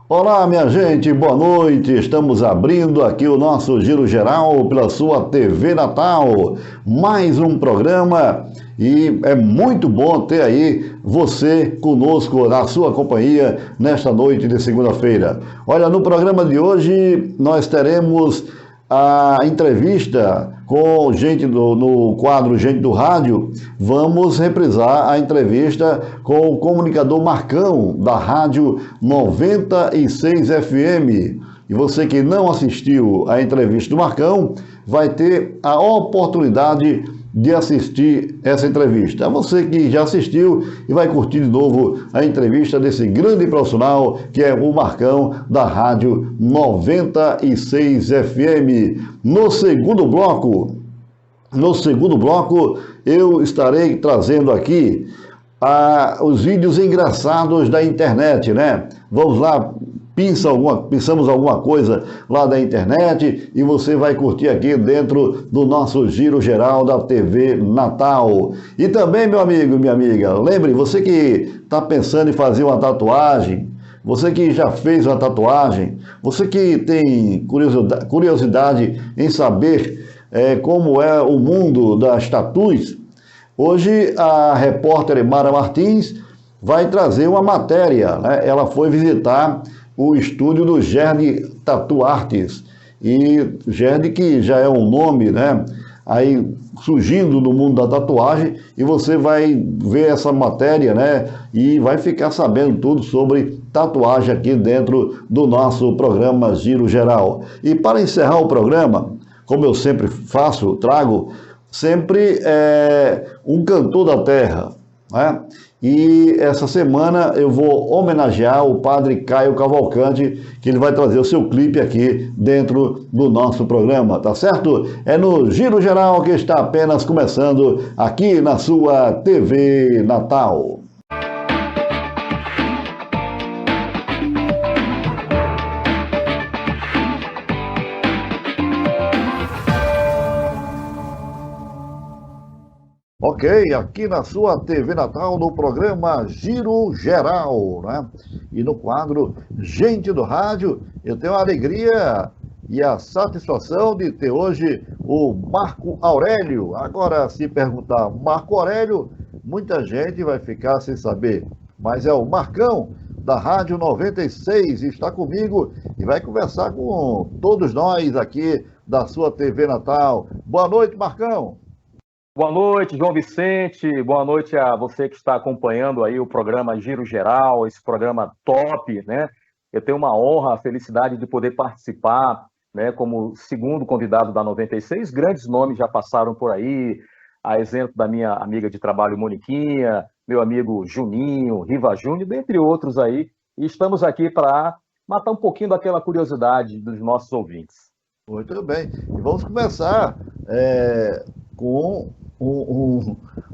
Olá, minha gente, boa noite. Estamos abrindo aqui o nosso Giro Geral pela sua TV Natal. Mais um programa e é muito bom ter aí você conosco na sua companhia nesta noite de segunda-feira. Olha, no programa de hoje nós teremos a entrevista com gente no quadro Gente do Rádio. Vamos reprisar a entrevista com o comunicador Marcão, da Rádio 96 FM. E você que não assistiu à entrevista do Marcão, vai ter a oportunidade de assistir essa entrevista. Você que já assistiu e vai curtir de novo a entrevista desse grande profissional que é o Marcão da Rádio 96 FM. No segundo bloco, eu estarei trazendo aqui os vídeos engraçados da internet, né? Vamos lá, pensamos alguma coisa lá da internet e você vai curtir aqui dentro do nosso Giro Geral da TV Natal. E também, meu amigo, minha amiga, lembre, você que está pensando em fazer uma tatuagem, você que já fez uma tatuagem, você que tem curiosidade em saber como é o mundo das tatus, hoje a repórter Mara Martins vai trazer uma matéria, né? Ela foi visitar o estúdio do Gerd Tattoo Arts. E Gerd, que já é um nome, né, aí surgindo no mundo da tatuagem, e você vai ver essa matéria, né, e vai ficar sabendo tudo sobre tatuagem aqui dentro do nosso programa Giro Geral. E para encerrar o programa, como eu sempre faço, trago sempre um cantor da terra, né? E essa semana eu vou homenagear o padre Caio Cavalcante, que ele vai trazer o seu clipe aqui dentro do nosso programa, tá certo? É no Giro Geral que está apenas começando aqui na sua TV Natal. Ok, aqui na sua TV Natal, no programa Giro Geral, né? E no quadro Gente do Rádio, eu tenho a alegria e a satisfação de ter hoje o Marco Aurélio. Agora, se perguntar Marco Aurélio, muita gente vai ficar sem saber, mas é o Marcão da Rádio 96, está comigo e vai conversar com todos nós aqui da sua TV Natal. Boa noite, Marcão. Boa noite, João Vicente. Boa noite a você que está acompanhando aí o programa Giro Geral, esse programa top, né? Eu tenho uma honra, a felicidade de poder participar, né, como segundo convidado da 96. Grandes nomes já passaram por aí, a exemplo da minha amiga de trabalho Moniquinha, meu amigo Juninho, Riva Júnior, dentre outros aí. E estamos aqui para matar um pouquinho daquela curiosidade dos nossos ouvintes. Muito bem. E vamos começar com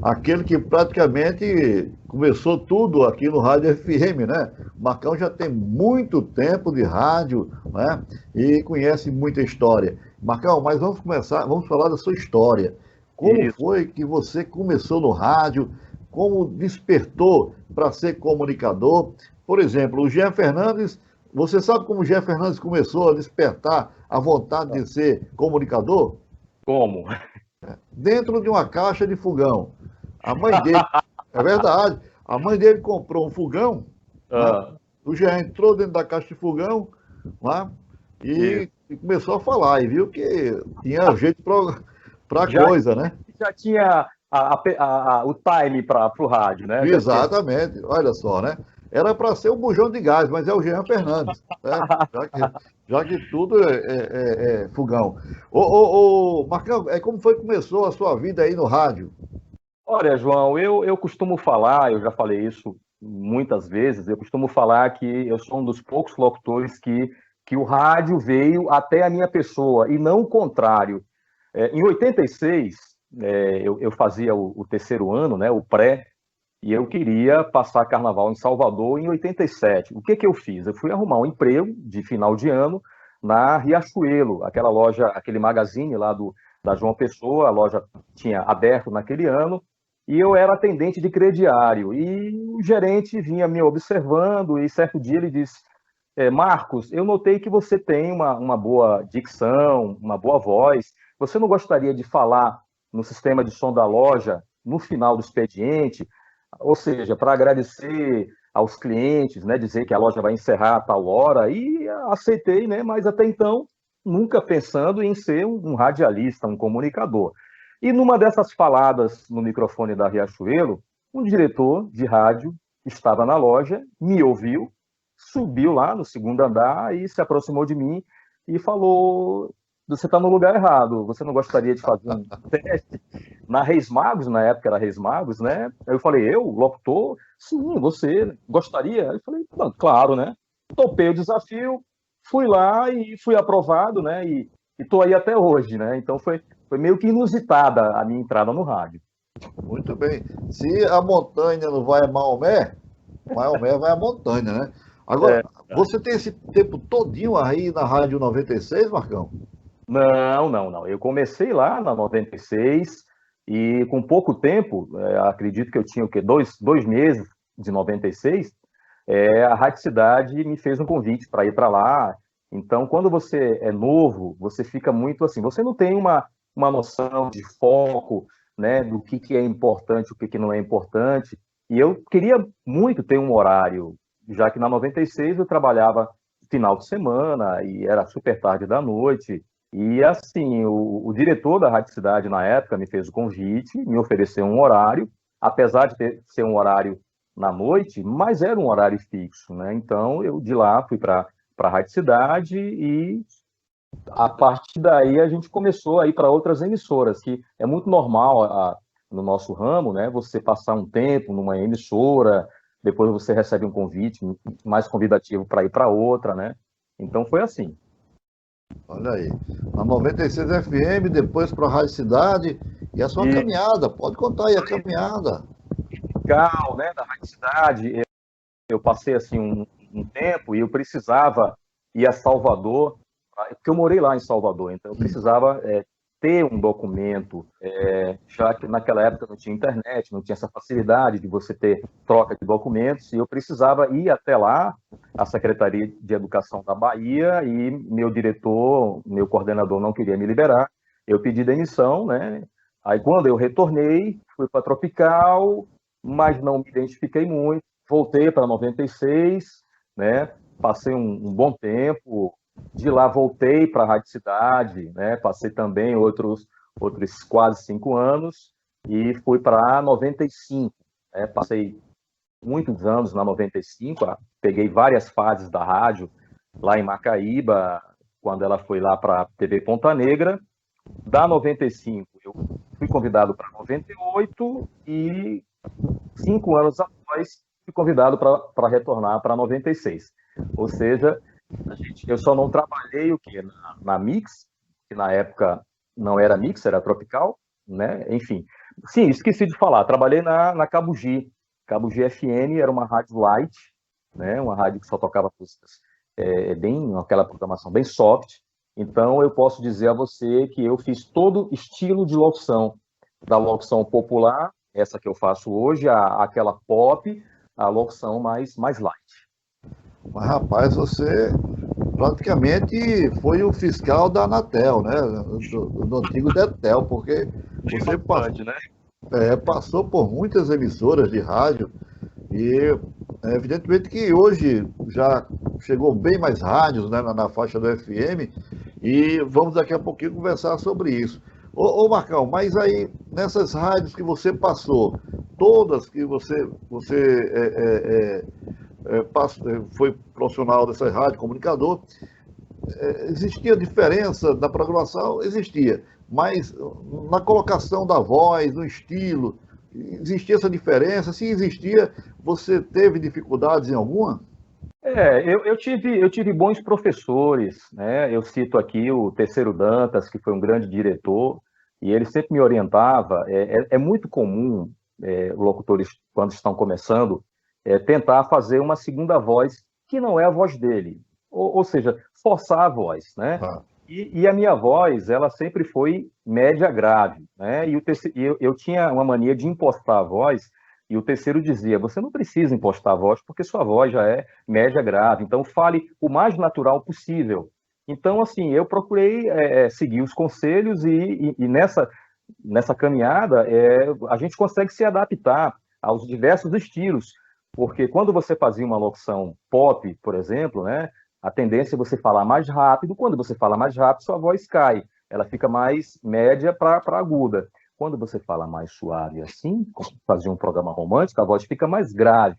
aquele que praticamente começou tudo aqui no Rádio FM, né? O Marcão já tem muito tempo de rádio, né? E conhece muita história. Marcão, mas vamos falar da sua história. Como foi que você começou no rádio? Como despertou para ser comunicador? Por exemplo, o Jean Fernandes, você sabe como o Jean Fernandes começou a despertar a vontade de ser comunicador? Como? Dentro de uma caixa de fogão. A mãe dele, é verdade, a mãe dele comprou um fogão, né? O Jean entrou dentro da caixa de fogão lá, e começou a falar, e viu que tinha jeito para coisa, né? Já tinha o time para o rádio, né? Exatamente, olha só, né? Era para ser um bujão de gás, mas é o Jean Fernandes, né? Já que tudo é fogão. Marcão, como foi que começou a sua vida aí no rádio? Olha, João, eu costumo falar, eu já falei isso muitas vezes, eu costumo falar que eu sou um dos poucos locutores que o rádio veio até a minha pessoa, e não o contrário. Em 86, eu fazia o terceiro ano, né, o pré, e eu queria passar carnaval em Salvador em 87. O que que eu fiz? Eu fui arrumar um emprego de final de ano na Riachuelo, aquela loja, aquele magazine lá da João Pessoa, a loja tinha aberto naquele ano, e eu era atendente de crediário. E o gerente vinha me observando, e certo dia ele disse: Marcos, eu notei que você tem uma boa dicção, uma boa voz. Você não gostaria de falar no sistema de som da loja no final do expediente? Ou seja, para agradecer aos clientes, né, dizer que a loja vai encerrar a tal hora, e aceitei, né, mas até então nunca pensando em ser um radialista, um comunicador. E numa dessas faladas no microfone da Riachuelo, um diretor de rádio estava na loja, me ouviu, subiu lá no segundo andar e se aproximou de mim e falou: você está no lugar errado, você não gostaria de fazer um teste? Na Reis Magos, na época era Reis Magos, né? Eu falei: eu, locutor? Sim, você gostaria? Eu falei: claro, né? Topei o desafio, fui lá e fui aprovado, né? E estou aí até hoje, né? Então foi meio que inusitada a minha entrada no rádio. Muito bem. Se a montanha não vai a Maomé, Maomé vai a montanha, né? Agora, É, você tem esse tempo todinho aí na Rádio 96, Marcão? não. Eu comecei lá na 96 e com pouco tempo, acredito que eu tinha o quê? Dois meses de 96, a Rádio Cidade me fez um convite para ir para lá. Então, quando você é novo, você fica muito assim, você não tem uma noção de foco, né, do que é importante, o que não é importante. E eu queria muito ter um horário, já que na 96 eu trabalhava final de semana e era super tarde da noite. E assim, o diretor da Rádio Cidade na época me fez o convite, me ofereceu um horário, apesar de ser um horário na noite, mas era um horário fixo, né? Então eu de lá fui para a Rádio Cidade e a partir daí a gente começou a ir para outras emissoras, que é muito normal no nosso ramo, né? Você passar um tempo numa emissora, depois você recebe um convite mais convidativo para ir para outra, né? Então foi assim. Olha aí. Na 96 FM, depois para a Rádio Cidade. E a sua E caminhada, pode contar aí a caminhada. legal, né? Da Rádio Cidade, eu passei assim um tempo e eu precisava ir a Salvador, porque eu morei lá em Salvador, então eu precisava ter um documento, já que naquela época não tinha internet, não tinha essa facilidade de você ter troca de documentos, e eu precisava ir até lá, a Secretaria de Educação da Bahia, e meu diretor, meu coordenador não queria me liberar, eu pedi demissão, né? Aí quando eu retornei, fui para Tropical, mas não me identifiquei muito, voltei para 96, né? Passei um bom tempo. De lá voltei para a Rádio Cidade, né? Passei também outros quase 5 anos e fui para 95. Né? Passei muitos anos na 95, peguei várias fases da rádio lá em Macaíba, quando ela foi lá para a TV Ponta Negra. Da 95, eu fui convidado para 98 e 5 anos após fui convidado para retornar para 96. Ou seja, eu só não trabalhei o quê? Na Mix, que na época não era Mix, era Tropical, né? Enfim. Sim, esqueci de falar, trabalhei na Cabugi. Cabugi FM era uma rádio light, né? Uma rádio que só tocava músicas bem, aquela programação bem soft. Então, eu posso dizer a você que eu fiz todo estilo de locução, da locução popular, essa que eu faço hoje, aquela pop, a locução mais light. Mas, rapaz, você praticamente foi o fiscal da Anatel, né? Do antigo Detel, porque você Né? passou por muitas emissoras de rádio e evidentemente que hoje já chegou bem mais rádios, né, na faixa do FM, e vamos daqui a pouquinho conversar sobre isso. Ô Marcão, mas aí, nessas rádios que você passou, todas que você foi profissional dessas rádios, comunicador, existia diferença da programação? Existia. Mas na colocação da voz, no estilo, existia essa diferença? Se existia, você teve dificuldades em alguma? Eu tive bons professores, né? Eu cito aqui o Terceiro Dantas, que foi um grande diretor, e ele sempre me orientava. É muito comum, locutores, quando estão começando, tentar fazer uma segunda voz que não é a voz dele, ou seja, forçar a voz, né? Ah, E a minha voz, ela sempre foi média grave, né? Eu tinha uma mania de impostar a voz, e o terceiro dizia: você não precisa impostar a voz, porque sua voz já é média grave, então fale o mais natural possível. Então, assim, eu procurei seguir os conselhos e nessa caminhada a gente consegue se adaptar aos diversos estilos, porque quando você fazia uma locução pop, por exemplo, né? A tendência é você falar mais rápido. Quando você fala mais rápido, sua voz cai. Ela fica mais média para aguda. Quando você fala mais suave assim, como fazer um programa romântico, a voz fica mais grave.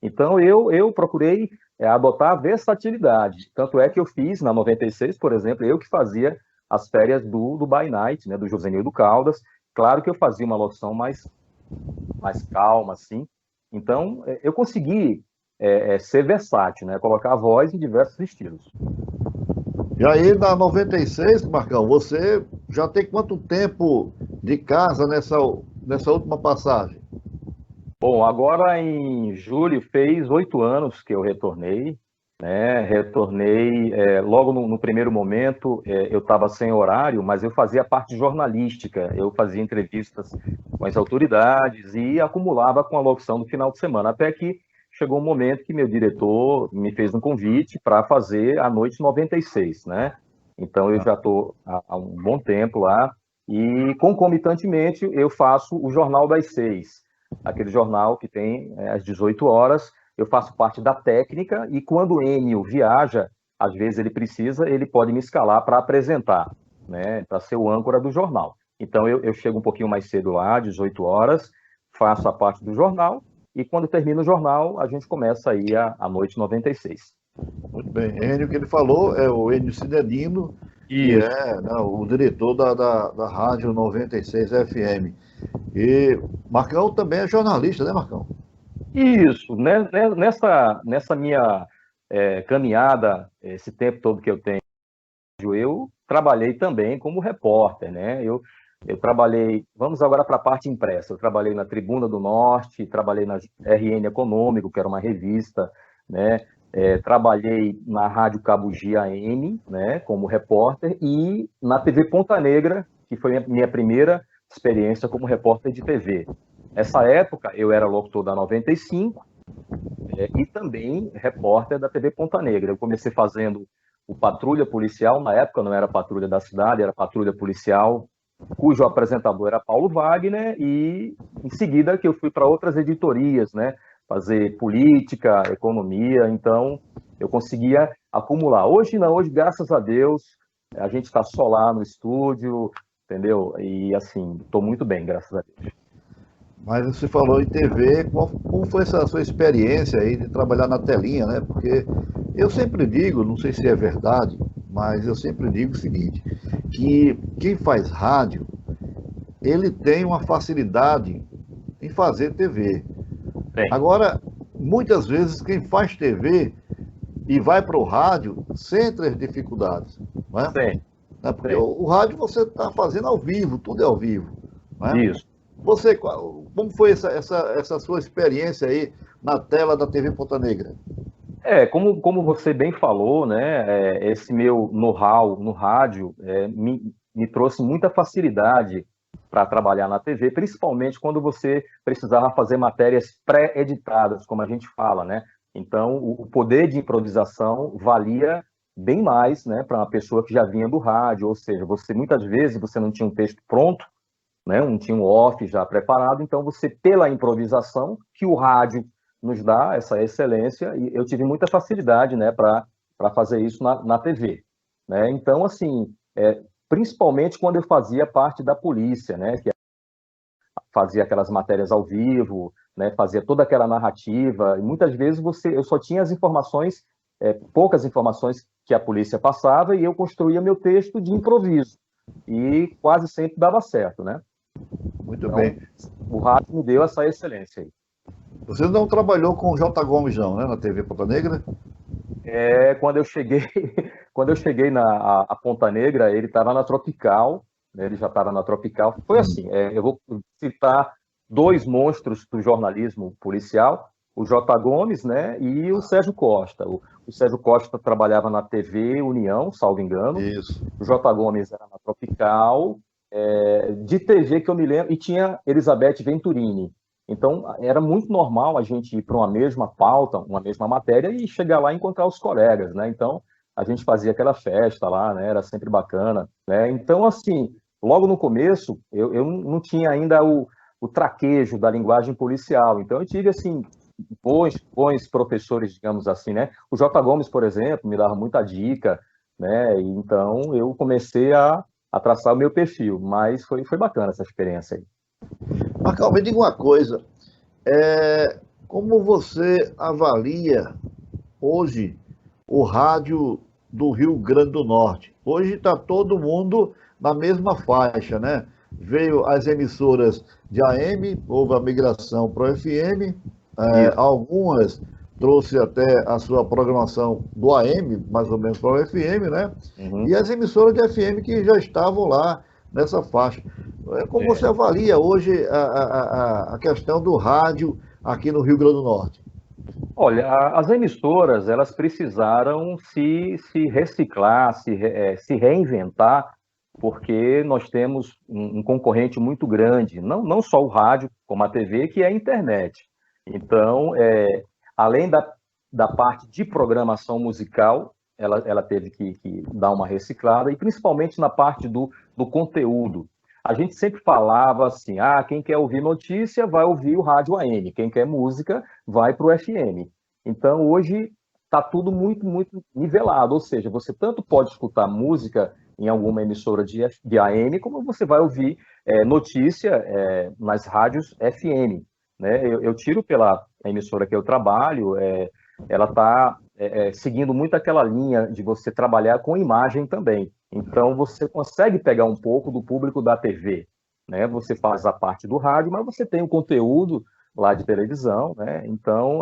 Então, eu procurei adotar a versatilidade. Tanto é que eu fiz, na 96, por exemplo, eu que fazia as férias do By Night, né, do Josenildo Caldas. Claro que eu fazia uma locução mais calma, assim. Então, eu consegui ser versátil, né? Colocar a voz em diversos estilos. e aí, na 96, Marcão, você já tem quanto tempo de casa nessa última passagem? Bom, agora em julho fez 8 anos que eu retornei, né? Retornei logo no primeiro momento, eu estava sem horário, mas eu fazia parte jornalística, eu fazia entrevistas com as autoridades e acumulava com a locução do final de semana, até que chegou um momento que meu diretor me fez um convite para fazer a Noite 96, né? Então eu já estou há um bom tempo lá e concomitantemente eu faço o Jornal das Seis, aquele jornal que tem às 18 horas. Eu faço parte da técnica e quando o Enio viaja, às vezes ele precisa, ele pode me escalar para apresentar, né, para ser o âncora do jornal. Então eu chego um pouquinho mais cedo lá, 18 horas, faço a parte do jornal e quando termina o jornal, a gente começa aí a Noite 96. Muito bem. Enio, que ele falou, é o Enio Cinedino, que Isso. é, né, o diretor da Rádio 96 FM. E Marcão também é jornalista, né, Marcão? Isso, né? Nessa minha caminhada, esse tempo todo que eu tenho, eu trabalhei também como repórter, né? Eu trabalhei, vamos agora para a parte impressa, eu trabalhei na Tribuna do Norte, trabalhei na RN Econômico, que era uma revista, né? Trabalhei na Rádio Cabugi AM, né, como repórter, e na TV Ponta Negra, que foi minha primeira experiência como repórter de TV. Nessa época, eu era locutor da 95, e também repórter da TV Ponta Negra. Eu comecei fazendo o Patrulha Policial, na época não era Patrulha da Cidade, era Patrulha Policial, cujo apresentador era Paulo Wagner, e em seguida que eu fui para outras editorias, né, fazer política, economia, então eu conseguia acumular. Hoje não, hoje, graças a Deus, a gente está só lá no estúdio, entendeu? E assim, estou muito bem, graças a Deus. Mas você falou em TV, como foi essa sua experiência aí de trabalhar na telinha, né? Porque eu sempre digo, não sei se é verdade, mas eu sempre digo o seguinte, que quem faz rádio, ele tem uma facilidade em fazer TV. Bem, Agora, muitas vezes quem faz TV e vai para o rádio sente as dificuldades, né? sim, Porque sim, o rádio você está fazendo ao vivo, tudo é ao vivo, né? isso. Você, como foi essa sua experiência aí na tela da TV Ponta Negra? Como você bem falou, né, esse meu know-how no rádio me trouxe muita facilidade para trabalhar na TV, principalmente quando você precisava fazer matérias pré-editadas, como a gente fala, né? Então, o poder de improvisação valia bem mais, né, para uma pessoa que já vinha do rádio, ou seja, você muitas vezes você não tinha um texto pronto, né? Não tinha um off já preparado, então você, pela improvisação, que o rádio nos dá essa excelência, e eu tive muita facilidade, né, para fazer isso na TV, né? Então, assim, principalmente quando eu fazia parte da polícia, né, que fazia aquelas matérias ao vivo, né, fazia toda aquela narrativa, e muitas vezes eu só tinha as informações, poucas informações que a polícia passava, e eu construía meu texto de improviso, e quase sempre dava certo, né? Muito Então, bem. o rádio me deu essa excelência aí. Você não trabalhou com o J. Gomes, não, né? Na TV Ponta Negra? Quando eu cheguei, quando eu cheguei a Ponta Negra, ele estava na Tropical, né, ele já estava na Tropical. Foi assim, eu vou citar dois monstros do jornalismo policial, o J. Gomes, né, e o Sérgio Costa. O Sérgio Costa trabalhava na TV União, salvo engano. Isso. O J. Gomes era na Tropical, de TV que eu me lembro, e tinha Elizabeth Venturini. Então, era muito normal a gente ir para uma mesma pauta, uma mesma matéria e chegar lá e encontrar os colegas, né? Então, a gente fazia aquela festa lá, né? Era sempre bacana, né? Então, assim, logo no começo, eu não tinha ainda o traquejo da linguagem policial. Então, eu tive, assim, bons professores, digamos assim, né? O J. Gomes, por exemplo, me dava muita dica, né? E então, eu comecei a traçar o meu perfil, mas foi bacana essa experiência aí. Marcão, me diga uma coisa. Como você avalia hoje o rádio do Rio Grande do Norte? Hoje está todo mundo na mesma faixa, né? Veio as emissoras de AM, houve a migração para o FM, Isso. algumas trouxe até a sua programação do AM, mais ou menos para o FM, né? E Uhum. as emissoras de FM que já estavam lá nessa faixa. Como você É. avalia hoje a questão do rádio aqui no Rio Grande do Norte? Olha, as emissoras, elas precisaram se reciclar, se reinventar, porque nós temos um concorrente muito grande, não só o rádio, como a TV, que é a internet. Então, além da parte de programação musical, ela teve que dar uma reciclada, e principalmente na parte do conteúdo. A gente sempre falava assim, quem quer ouvir notícia vai ouvir o rádio AM, quem quer música vai para o FM. Então, hoje está tudo muito, muito nivelado, ou seja, você tanto pode escutar música em alguma emissora de AM, como você vai ouvir notícia nas rádios FM. Né? Eu tiro pela emissora que eu trabalho, ela está seguindo muito aquela linha de você trabalhar com imagem também. Então, você consegue pegar um pouco do público da TV. Né? Você faz a parte do rádio, mas você tem o conteúdo lá de televisão. Né? Então,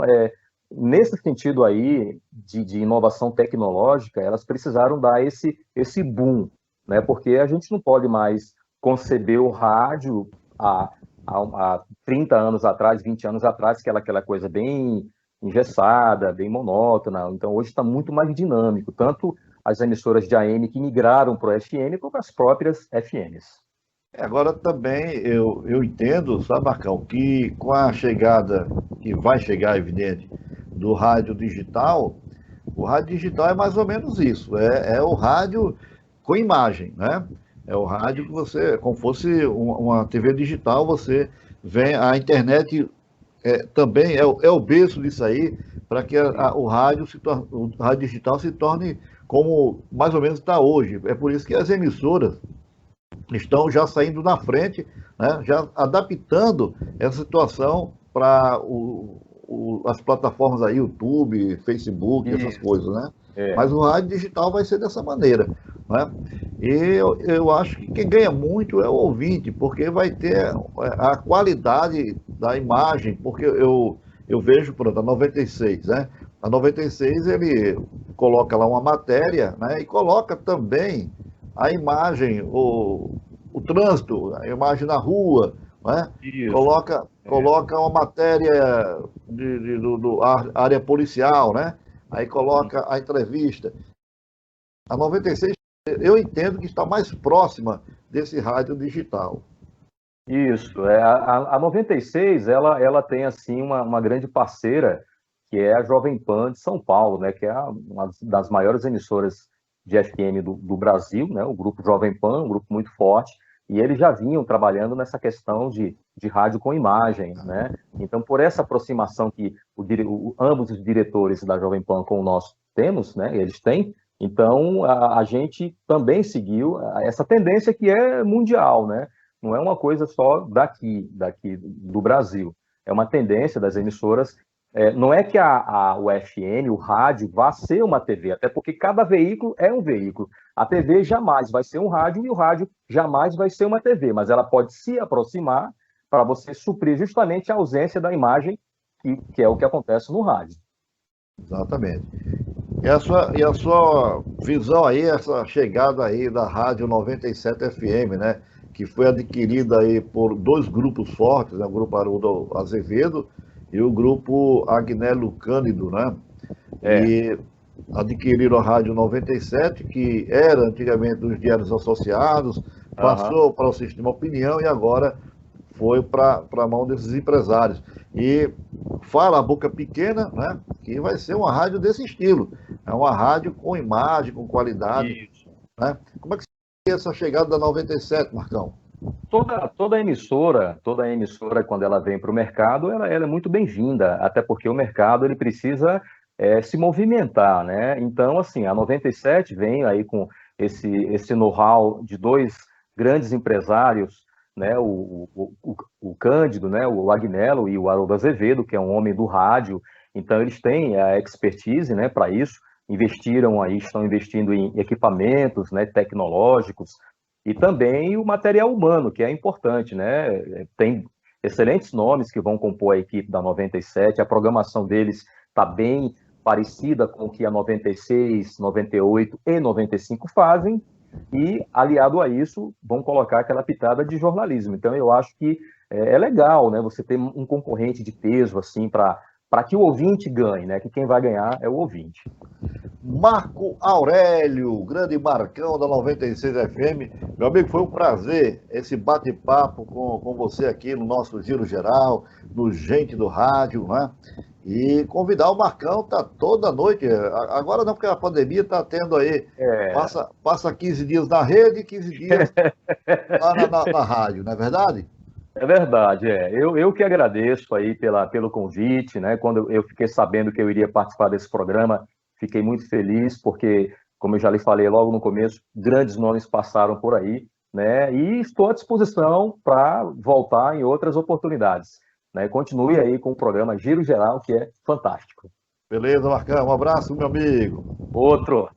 nesse sentido aí de inovação tecnológica, elas precisaram dar esse boom, né? Porque a gente não pode mais conceber o rádio há 30 anos atrás, 20 anos atrás, que era aquela coisa bem engessada, bem monótona. Então, hoje está muito mais dinâmico, tanto as emissoras de AM que migraram para o FM, como as próprias FMs. Agora também eu entendo, sabe, Marcão, que com a chegada, que vai chegar, evidente, do rádio digital, o rádio digital é mais ou menos isso, é o rádio com imagem, né? É o rádio que você, como fosse uma TV digital, você vem, a internet também é o berço disso aí, para que o rádio digital se torne como mais ou menos está hoje. É por isso que as emissoras estão já saindo na frente, né, já adaptando essa situação para as plataformas aí, YouTube, Facebook, essas coisas, né? Mas o rádio digital vai ser dessa maneira, né? E eu acho que quem ganha muito é o ouvinte, porque vai ter a qualidade da imagem, porque eu vejo, pronto, a 96, né? A 96 ele coloca lá uma matéria, né? E coloca também a imagem, o trânsito, a imagem na rua, né? Coloca uma matéria do área policial, né? Aí coloca a entrevista. A 96, eu entendo que está mais próxima desse rádio digital. Isso, a 96, ela tem assim uma grande parceira, que é a Jovem Pan de São Paulo, né, que é uma das maiores emissoras de FM do Brasil, né, o grupo Jovem Pan, um grupo muito forte, e eles já vinham trabalhando nessa questão de rádio com imagem, né? Então, por essa aproximação que ambos os diretores da Jovem Pan com o nosso temos, né, eles têm, Então, a gente também seguiu essa tendência que é mundial, né? Não é uma coisa só daqui do Brasil. É uma tendência das emissoras. Não é que o FM, o rádio, vá ser uma TV, até porque cada veículo é um veículo. A TV jamais vai ser um rádio e o rádio jamais vai ser uma TV, mas ela pode se aproximar para você suprir justamente a ausência da imagem, que é o que acontece no rádio. Exatamente. E a sua visão aí, essa chegada aí da Rádio 97 FM, né? Que foi adquirida aí por dois grupos fortes, né? O grupo Haroldo Azevedo e o grupo Agnello Cândido, né? E adquiriram a Rádio 97, que era antigamente dos Diários Associados, passou para o Sistema Opinião e agora foi para a mão desses empresários. E fala a boca pequena, né? Que vai ser uma rádio desse estilo. É uma rádio com imagem, com qualidade. Isso. Né? Como é que você essa chegada da 97, Marcão? Toda emissora, quando ela vem para o mercado, ela é muito bem-vinda, até porque o mercado ele precisa se movimentar, né? Então, assim, a 97 vem aí com esse know-how de dois grandes empresários, né? O Cândido, né? O Agnello e o Haroldo Azevedo, que é um homem do rádio. Então, eles têm a expertise, né, para isso. Estão investindo em equipamentos, né, tecnológicos, e também o material humano, que é importante, né? Tem excelentes nomes que vão compor a equipe da 97, a programação deles está bem parecida com o que a 96, 98 e 95 fazem, e, aliado a isso, vão colocar aquela pitada de jornalismo. Então, eu acho que é legal, né? Você ter um concorrente de peso, assim, para que o ouvinte ganhe, né? Que quem vai ganhar é o ouvinte. Marco Aurélio, grande Marcão da 96 FM. Meu amigo, foi um prazer esse bate-papo com você aqui no nosso Giro Geral, no Gente do Rádio, né? E convidar o Marcão, tá toda noite, agora não, porque a pandemia tá tendo aí, passa 15 dias na rede e 15 dias lá na rádio, não é verdade? É verdade, Eu que agradeço aí pelo convite, né? Quando eu fiquei sabendo que eu iria participar desse programa, fiquei muito feliz, porque, como eu já lhe falei logo no começo, grandes nomes passaram por aí, né? E estou à disposição para voltar em outras oportunidades, né? Continue aí com o programa Giro Geral, que é fantástico. Beleza, Marcão, um abraço, meu amigo. Outro.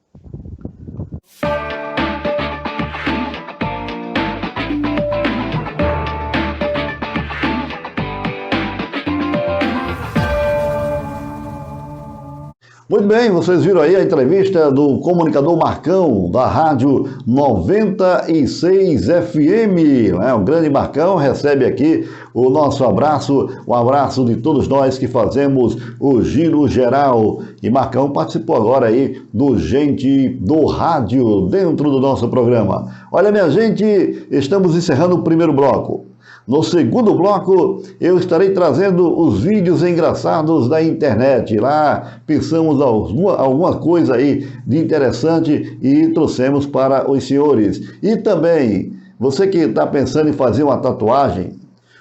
Muito bem, vocês viram aí a entrevista do comunicador Marcão, da Rádio 96 FM. O grande Marcão recebe aqui o nosso abraço, o abraço de todos nós que fazemos o Giro Geral. E Marcão participou agora aí do Gente do Rádio, dentro do nosso programa. Olha, minha gente, estamos encerrando o primeiro bloco. No segundo bloco, eu estarei trazendo os vídeos engraçados da internet. Lá pensamos alguma coisa aí de interessante e trouxemos para os senhores. E também, você que está pensando em fazer uma tatuagem,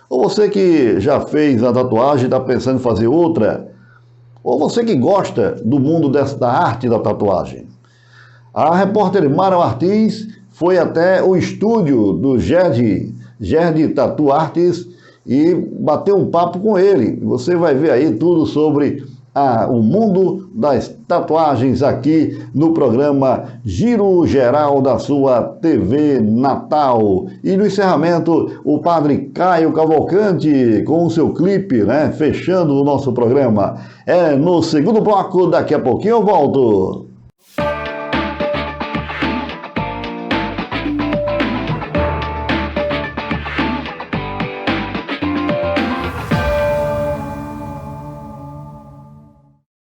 ou você que já fez a tatuagem e está pensando em fazer outra, ou você que gosta do mundo da arte da tatuagem. A repórter Mara Martins foi até o estúdio do Gerd Tattoo Arts e bateu um papo com ele. Você vai ver aí tudo sobre o mundo das tatuagens aqui no programa Giro Geral da sua TV Natal. E no encerramento, o padre Caio Cavalcante com o seu clipe, né, fechando o nosso programa. No segundo bloco, daqui a pouquinho eu volto.